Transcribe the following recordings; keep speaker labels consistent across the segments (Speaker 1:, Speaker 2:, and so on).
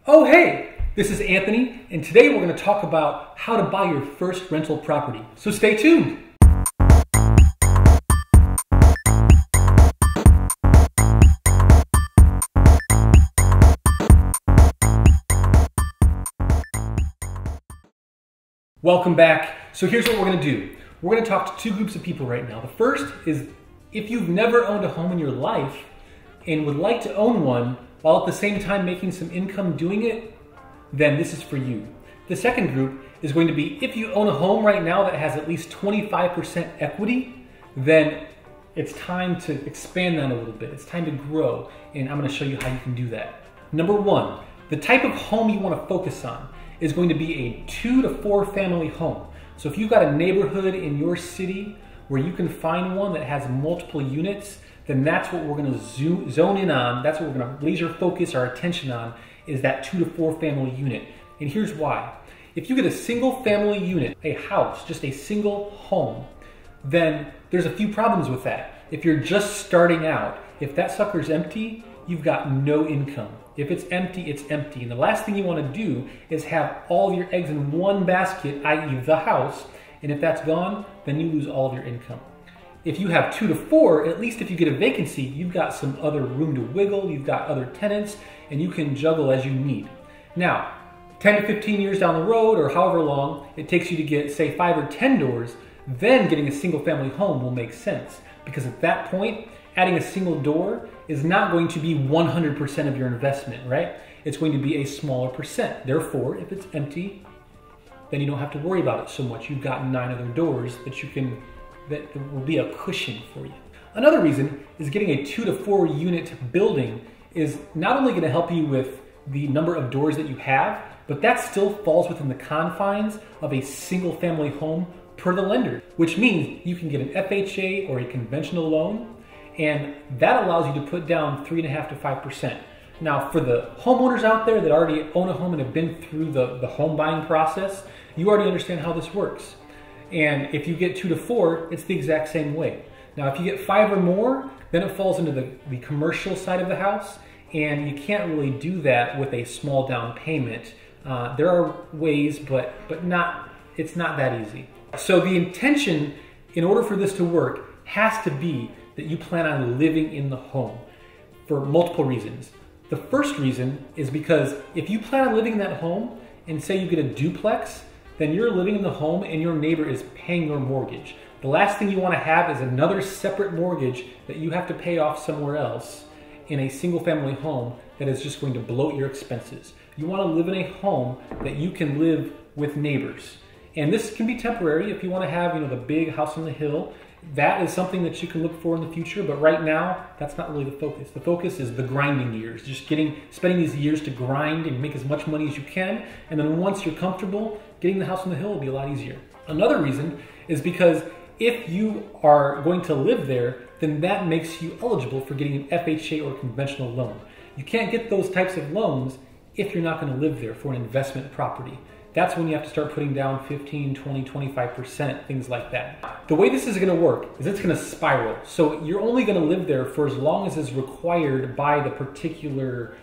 Speaker 1: Oh hey, this is Anthony, and today we're going to talk about how to buy your first rental property. So stay tuned. Welcome back. So here's what we're going to do. We're going to talk to two groups of people right now. The first is if you've never owned a home in your life and would like to own one while at the same time making some income doing it, then this is for you. The second group is going to be if you own a home right now that has at least 25% equity, then it's time to expand that a little bit. It's time to grow, and I'm going to show you how you can do that. Number one, the type of home you want to focus on is going to be a 2 to 4 family home. So if you've got a neighborhood in your city where you can find one that has multiple units, then that's what we're going to zone in on. That's what we're going to laser focus our attention on, is that 2 to 4 family unit. And here's why. If you get a single family unit, a house, just a single home, then there's a few problems with that. If you're just starting out, if that sucker's empty, you've got no income. If it's empty, it's empty. And the last thing you want to do is have all of your eggs in one basket, i.e. the house, and if that's gone, then you lose all of your income. If you have 2 to 4, at least if you get a vacancy, you've got some other room to wiggle, you've got other tenants, and you can juggle as you need. Now, 10 to 15 years down the road, or however long it takes you to get, say, 5 or 10 doors, then getting a single family home will make sense. Because at that point, adding a single door is not going to be 100% of your investment, right? It's going to be a smaller percent. Therefore, if it's empty, then you don't have to worry about it so much. You've got 9 other doors that will be a cushion for you. Another reason is getting a 2 to 4 unit building is not only going to help you with the number of doors that you have, but that still falls within the confines of a single family home per the lender, which means you can get an FHA or a conventional loan, and that allows you to put down 3.5% to 5%. Now, for the homeowners out there that already own a home and have been through the home buying process, you already understand how this works. And if you get 2 to 4, it's the exact same way. Now, if you get 5 or more, then it falls into the commercial side of the house, and you can't really do that with a small down payment. There are ways, but it's not that easy. So the intention, in order for this to work, has to be that you plan on living in the home for multiple reasons. The first reason is because if you plan on living in that home and say you get a duplex, then you're living in the home and your neighbor is paying your mortgage. The last thing you want to have is another separate mortgage that you have to pay off somewhere else in a single family home that is just going to bloat your expenses. You want to live in a home that you can live with neighbors. And this can be temporary if you want to have, the big house on the hill. That is something that you can look for in the future, but right now, that's not really the focus. The focus is the grinding years, just spending these years to grind and make as much money as you can, and then once you're comfortable, getting the house on the hill will be a lot easier. Another reason is because if you are going to live there, then that makes you eligible for getting an FHA or conventional loan. You can't get those types of loans if you're not going to live there for an investment property. That's when you have to start putting down 15, 20, 25%, things like that. The way this is going to work is it's going to spiral. So you're only going to live there for as long as is required by the particular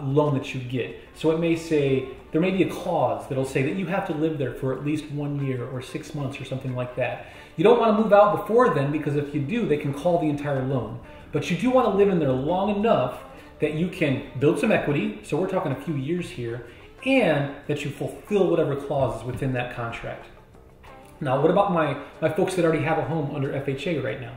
Speaker 1: loan that you get. So it may say, there may be a clause that'll say that you have to live there for at least 1 year or 6 months or something like that. You don't want to move out before then, because if you do, they can call the entire loan. But you do want to live in there long enough that you can build some equity, so we're talking a few years here, and that you fulfill whatever clause is within that contract. Now, what about my folks that already have a home under FHA right now?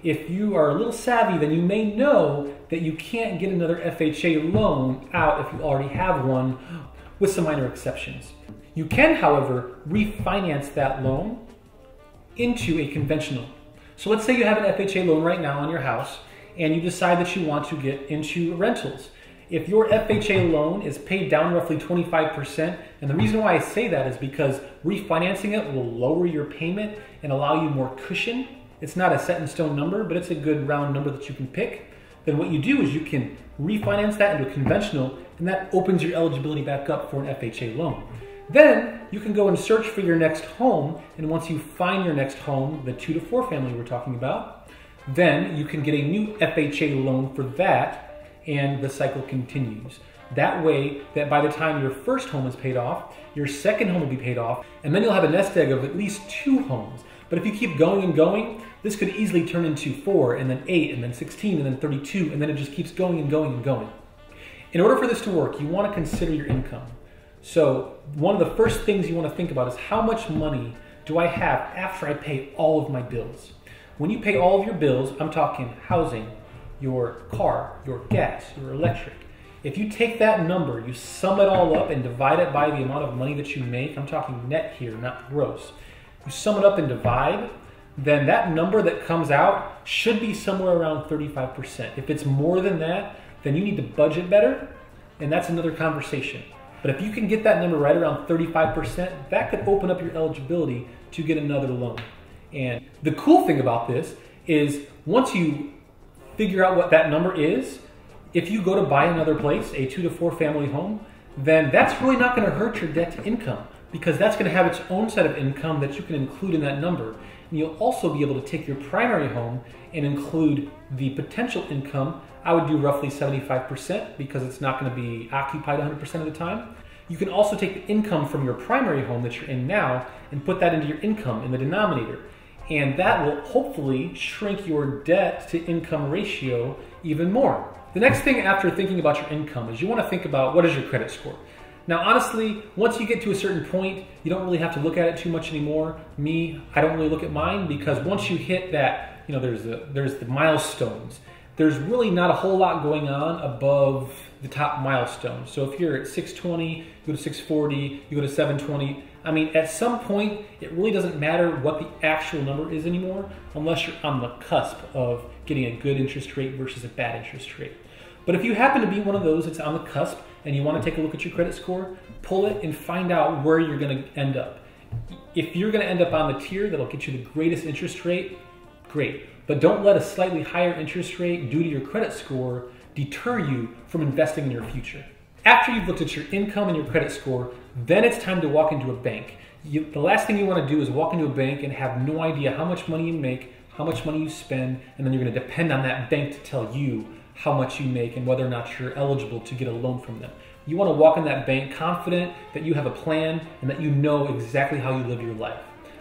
Speaker 1: If you are a little savvy, then you may know that you can't get another FHA loan out if you already have one, with some minor exceptions. You can, however, refinance that loan into a conventional. So let's say you have an FHA loan right now on your house, and you decide that you want to get into rentals. If your FHA loan is paid down roughly 25%, and the reason why I say that is because refinancing it will lower your payment and allow you more cushion. It's not a set in stone number, but it's a good round number that you can pick. Then what you do is you can refinance that into a conventional, and that opens your eligibility back up for an FHA loan. Then you can go and search for your next home, and once you find your next home, the 2 to 4 family we're talking about, then you can get a new FHA loan for that, and the cycle continues. That way that by the time your first home is paid off, your second home will be paid off, and then you'll have a nest egg of at least 2 homes. But if you keep going and going, this could easily turn into 4, and then 8, and then 16, and then 32, and then it just keeps going and going and going. In order for this to work, you want to consider your income. So one of the first things you want to think about is how much money do I have after I pay all of my bills? When you pay all of your bills, I'm talking housing, your car, your gas, your electric. If you take that number, you sum it all up and divide it by the amount of money that you make, I'm talking net here, not gross. You sum it up and divide, then that number that comes out should be somewhere around 35%. If it's more than that, then you need to budget better, and that's another conversation. But if you can get that number right around 35%, that could open up your eligibility to get another loan. And the cool thing about this is once you figure out what that number is, if you go to buy another place, a 2 to 4 family home, then that's really not going to hurt your debt to income, because that's going to have its own set of income that you can include in that number. And you'll also be able to take your primary home and include the potential income. I would do roughly 75% because it's not going to be occupied 100% of the time. You can also take the income from your primary home that you're in now and put that into your income in the denominator. And that will hopefully shrink your debt to income ratio even more. The next thing after thinking about your income is you want to think about what is your credit score. Now, honestly, once you get to a certain point, you don't really have to look at it too much anymore. Me, I don't really look at mine because once you hit that, there's the milestones. There's really not a whole lot going on above the top milestones. So if you're at 620, you go to 640, you go to 720. I mean, at some point, it really doesn't matter what the actual number is anymore unless you're on the cusp of getting a good interest rate versus a bad interest rate. But if you happen to be one of those that's on the cusp and you want to take a look at your credit score, pull it and find out where you're going to end up. If you're going to end up on the tier that'll get you the greatest interest rate, great. But don't let a slightly higher interest rate due to your credit score deter you from investing in your future. After you've looked at your income and your credit score, then it's time to walk into a bank. The last thing you want to do is walk into a bank and have no idea how much money you make, how much money you spend, and then you're going to depend on that bank to tell you how much you make and whether or not you're eligible to get a loan from them. You want to walk in that bank confident that you have a plan and that you know exactly how you live your life.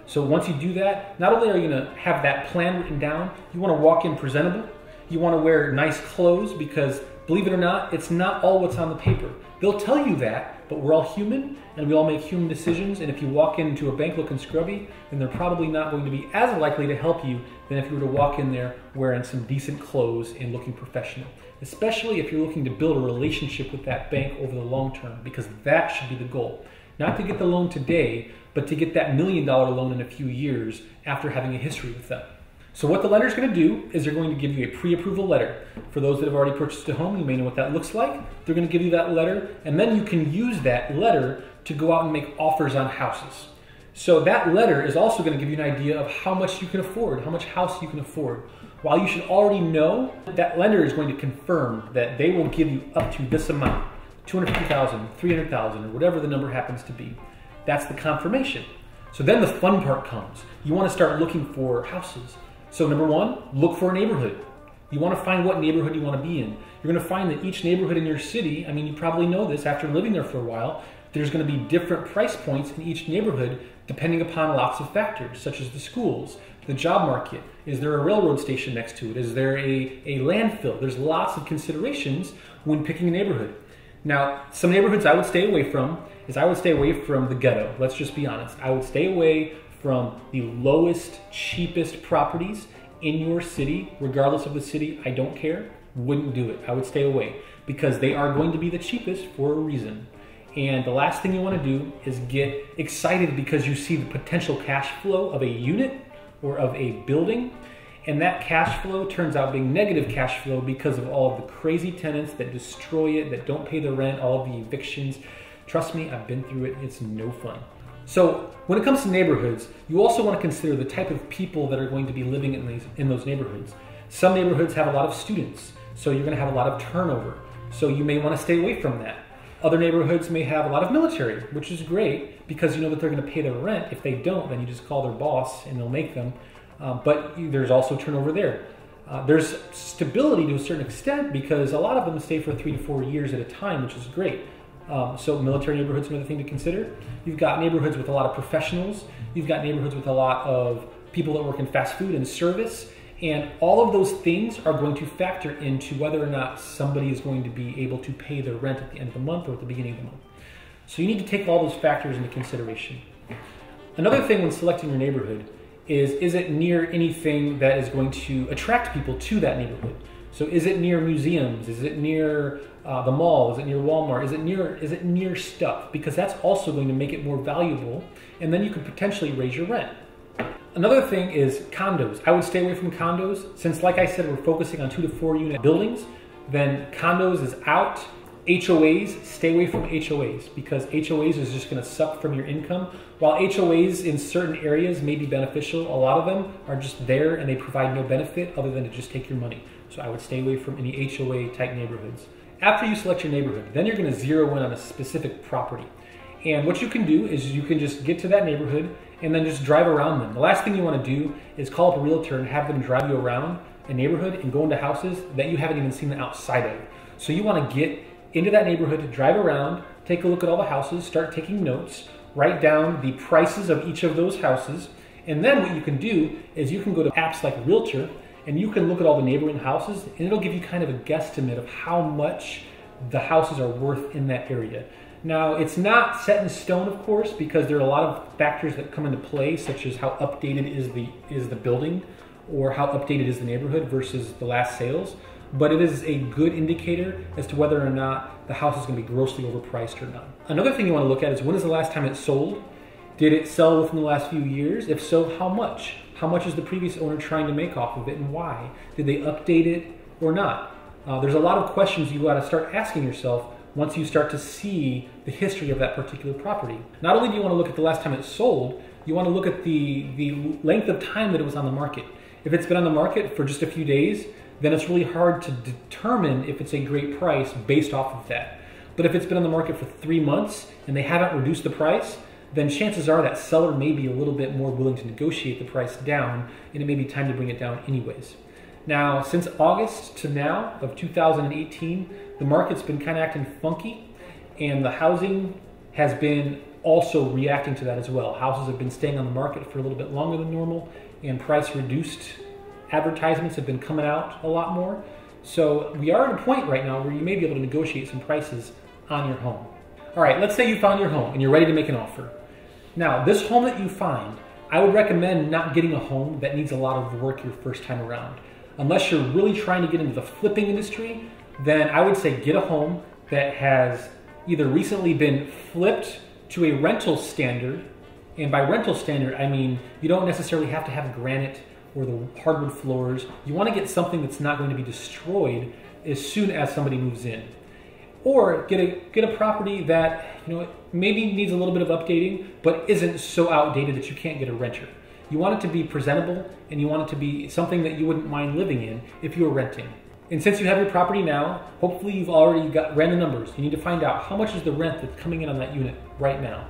Speaker 1: So once you do that, not only are you going to have that plan written down, you want to walk in presentable. You want to wear nice clothes because, believe it or not, it's not all what's on the paper. They'll tell you that, but we're all human and we all make human decisions. And if you walk into a bank looking scrubby, then they're probably not going to be as likely to help you than if you were to walk in there wearing some decent clothes and looking professional. Especially if you're looking to build a relationship with that bank over the long term, because that should be the goal. Not to get the loan today, but to get that $1 million loan in a few years after having a history with them. So what the lender's going to do is they're going to give you a pre-approval letter. For those that have already purchased a home, you may know what that looks like. They're going to give you that letter, and then you can use that letter to go out and make offers on houses. So that letter is also going to give you an idea of how much you can afford, how much house you can afford. While you should already know, that lender is going to confirm that they will give you up to this amount, $250,000, $300,000, or whatever the number happens to be. That's the confirmation. So then the fun part comes. You want to start looking for houses. So number one, look for a neighborhood. You want to find what neighborhood you want to be in. You're going to find that each neighborhood in your city, I mean, you probably know this after living there for a while, there's going to be different price points in each neighborhood depending upon lots of factors, such as the schools, the job market. Is there a railroad station next to it? Is there a landfill? There's lots of considerations when picking a neighborhood. Now, some neighborhoods I would stay away from is I would stay away from the ghetto. Let's just be honest. I would stay away from the lowest, cheapest properties in your city, regardless of the city. I don't care. Wouldn't do it. I would stay away because they are going to be the cheapest for a reason. And the last thing you want to do is get excited because you see the potential cash flow of a unit or of a building, and that cash flow turns out being negative cash flow because of all of the crazy tenants that destroy it, that don't pay the rent, all of the evictions. Trust me, I've been through it. It's no fun. So when it comes to neighborhoods, you also want to consider the type of people that are going to be living in those neighborhoods. Some neighborhoods have a lot of students, so you're going to have a lot of turnover. So you may want to stay away from that. Other neighborhoods may have a lot of military, which is great because you know that they're going to pay their rent. If they don't, then you just call their boss and they'll make them. But there's also turnover there. There's stability to a certain extent because a lot of them stay for 3 to 4 years at a time, which is great. So military neighborhoods are another thing to consider. You've got neighborhoods with a lot of professionals. You've got neighborhoods with a lot of people that work in fast food and service. And all of those things are going to factor into whether or not somebody is going to be able to pay their rent at the end of the month or at the beginning of the month. So you need to take all those factors into consideration. Another thing when selecting your neighborhood is it near anything that is going to attract people to that neighborhood? So is it near museums? Is it near the mall? Is it near Walmart? Is it near stuff? Because that's also going to make it more valuable, and then you could potentially raise your rent. Another thing is condos. I would stay away from condos since, like I said, we're focusing on 2 to 4 unit buildings. Then condos is out. HOAs, stay away from HOAs because HOAs is just going to suck from your income. While HOAs in certain areas may be beneficial, a lot of them are just there and they provide no benefit other than to just take your money. So I would stay away from any HOA type neighborhoods. After you select your neighborhood, then you're going to zero in on a specific property. And what you can do is you can just get to that neighborhood and then just drive around them. The last thing you want to do is call up a realtor and have them drive you around a neighborhood and go into houses that you haven't even seen the outside of. So you want to get into that neighborhood, drive around, take a look at all the houses, start taking notes, write down the prices of each of those houses, and then what you can do is you can go to apps like Realtor and you can look at all the neighboring houses and it'll give you kind of a guesstimate of how much the houses are worth in that area. Now, it's not set in stone, of course, because there are a lot of factors that come into play, such as how updated is the building or how updated is the neighborhood versus the last sales. But it is a good indicator as to whether or not the house is going to be grossly overpriced or not. Another thing you want to look at is when is the last time it sold? Did it sell within the last few years? If so, how much? How much is the previous owner trying to make off of it and why? Did they update it or not? There's a lot of questions you got to start asking yourself once you start to see the history of that particular property. Not only do you want to look at the last time it sold, you want to look at the length of time that it was on the market. If it's been on the market for just a few days, then it's really hard to determine if it's a great price based off of that. But if it's been on the market for 3 months and they haven't reduced the price, then chances are that seller may be a little bit more willing to negotiate the price down, and it may be time to bring it down anyways. Now, since August to now of 2018, the market's been kind of acting funky, and the housing has been also reacting to that as well. Houses have been staying on the market for a little bit longer than normal, and price reduced advertisements have been coming out a lot more. So we are at a point right now where you may be able to negotiate some prices on your home. All right, let's say you found your home and you're ready to make an offer. Now, this home that you find, I would recommend not getting a home that needs a lot of work your first time around. Unless you're really trying to get into the flipping industry, then I would say get a home that has either recently been flipped to a rental standard, and by rental standard, I mean you don't necessarily have to have granite or the hardwood floors. You want to get something that's not going to be destroyed as soon as somebody moves in. Or get a property that, you know, maybe needs a little bit of updating, but isn't so outdated that you can't get a renter. You want it to be presentable, and you want it to be something that you wouldn't mind living in if you were renting. And since you have your property now, hopefully you've already ran the numbers. You need to find out how much is the rent that's coming in on that unit right now.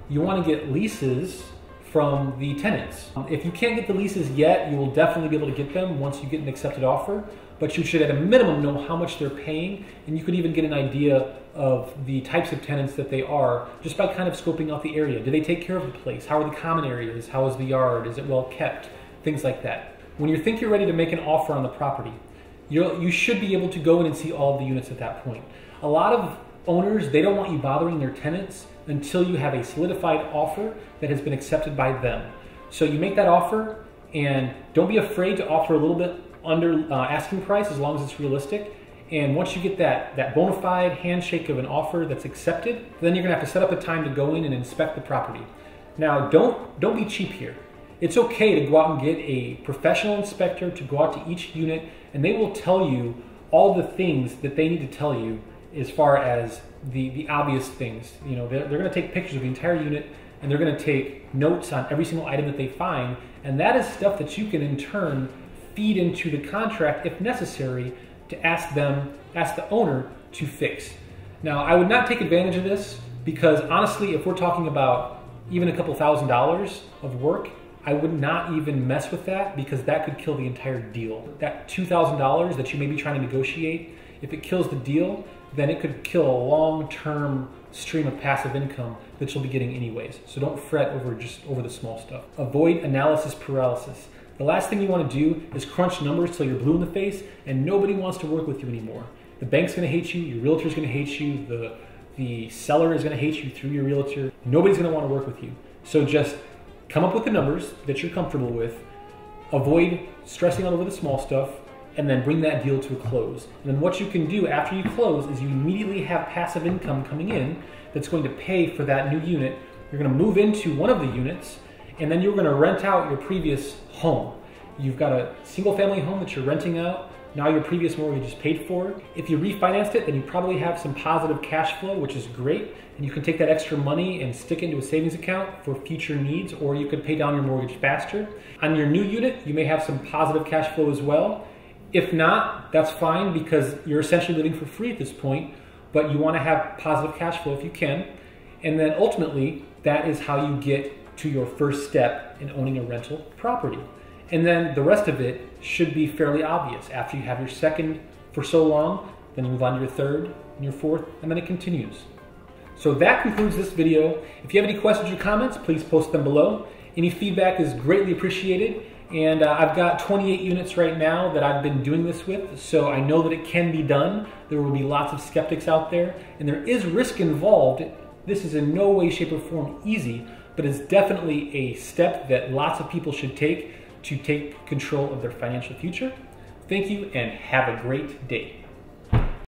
Speaker 1: You want to get leases from the tenants. If you can't get the leases yet, you will definitely be able to get them once you get an accepted offer, but you should at a minimum know how much they're paying, and you could even get an idea of the types of tenants that they are just by kind of scoping out the area. Do they take care of the place? How are the common areas? How is the yard? Is it well kept? Things like that. When you think you're ready to make an offer on the property, you should be able to go in and see all of the units at that point. A lot of owners, they don't want you bothering their tenants until you have a solidified offer that has been accepted by them. So you make that offer, and don't be afraid to offer a little bit under asking price as long as it's realistic. And once you get that bona fide handshake of an offer that's accepted, then you're gonna have to set up a time to go in and inspect the property. Now, don't be cheap here. It's okay to go out and get a professional inspector to go out to each unit, and they will tell you all the things that they need to tell you as far as the obvious things. You know, they're going to take pictures of the entire unit, and they're going to take notes on every single item that they find, and that is stuff that you can in turn feed into the contract if necessary to ask the owner to fix. Now, I would not take advantage of this because honestly, if we're talking about even a couple $1,000s of work, I would not even mess with that, because that could kill the entire deal. That $2,000 that you may be trying to negotiate, if it kills the deal, then it could kill a long-term stream of passive income that you'll be getting anyways. So don't fret over the small stuff. Avoid analysis paralysis. The last thing you want to do is crunch numbers till you're blue in the face and nobody wants to work with you anymore. The bank's going to hate you, your realtor's going to hate you, the seller is going to hate you through your realtor. Nobody's going to want to work with you. So just come up with the numbers that you're comfortable with, avoid stressing out over the small stuff, and then bring that deal to a close. And then what you can do after you close is you immediately have passive income coming in that's going to pay for that new unit. You're going to move into one of the units, and then you're going to rent out your previous home. You've got a single family home that you're renting out. Now your previous mortgage is paid for. If you refinanced it, then you probably have some positive cash flow, which is great. And you can take that extra money and stick it into a savings account for future needs, or you could pay down your mortgage faster. On your new unit, you may have some positive cash flow as well. If not, that's fine, because you're essentially living for free at this point, but you want to have positive cash flow if you can. And then ultimately, that is how you get to your first step in owning a rental property. And then the rest of it should be fairly obvious. After you have your second for so long, then you move on to your third and your fourth, and then it continues. So that concludes this video. If you have any questions or comments, please post them below. Any feedback is greatly appreciated. And I've got 28 units right now that I've been doing this with, so I know that it can be done. There will be lots of skeptics out there, and there is risk involved. This is in no way, shape, or form easy, but it's definitely a step that lots of people should take to take control of their financial future. Thank you, and have a great day.